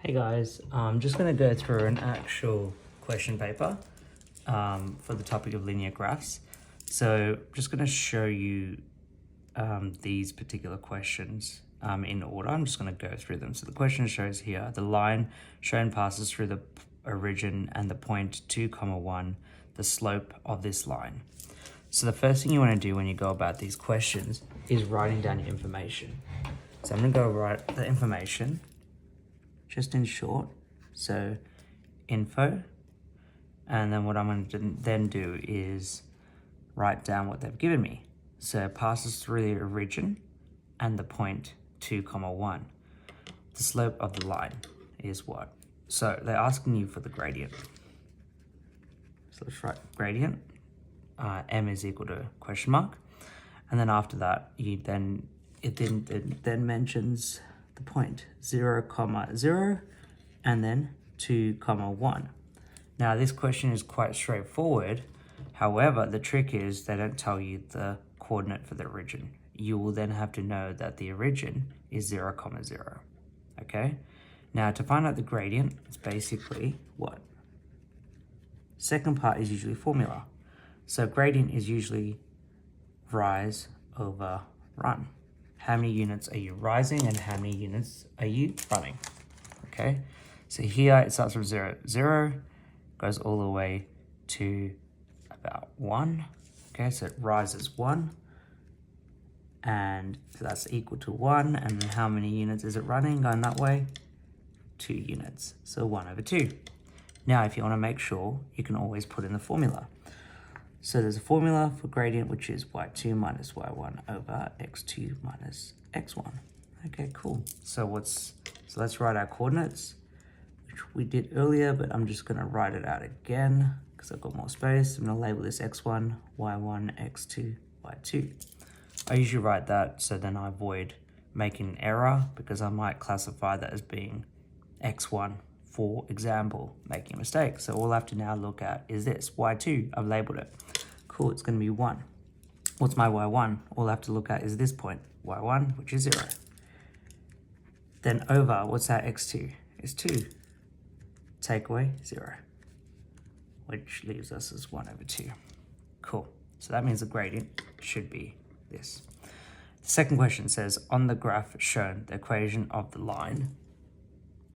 Hey guys, I'm just going to go through an actual question paper for the topic of linear graphs. So I'm just going to show you these particular questions in order. I'm just going to go through them. So the question shows here, the line shown passes through the origin and the point 2, 1, the slope of this line. So the first thing you want to do when you go about these questions is writing down your information. So I'm going to go write the information just in short. So info, and then what I'm going to then do is write down what they've given me. So it passes through the origin and the point 2, 1. The slope of the line is what? So they're asking you for the gradient. So let's write gradient. M is equal to question mark. And then after that, it then mentions the point 0, 0, and then 2, 1. Now this question is quite straightforward. However, the trick is they don't tell you the coordinate for the origin. You will then have to know that the origin is 0, 0. Okay? Now to find out the gradient, it's basically what? Second part is usually formula. So gradient is usually rise over run. How many units are you rising and how many units are you running? Okay, so here it starts from 0, 0, goes all the way to about 1. Okay, so it rises 1, and so that's equal to 1. And then how many units is it running going that way? 2 units, so 1 over 2. Now, if you want to make sure, you can always put in the formula. So there's a formula for gradient, which is y2 minus y1 over x2 minus x1. Okay, cool. So let's write our coordinates, which we did earlier, but I'm just going to write it out again because I've got more space. I'm going to label this x1, y1, x2, y2. I usually write that so then I avoid making an error because I might classify that as being x1, for example, making a mistake. So all I have to now look at is this, y2, I've labeled it. Cool, it's gonna be 1. What's my y1? All I have to look at is this point, y1, which is 0. Then over, what's our x2? It's 2. Take away 0, which leaves us as 1 over 2. Cool, so that means the gradient should be this. The second question says, on the graph shown, the equation of the line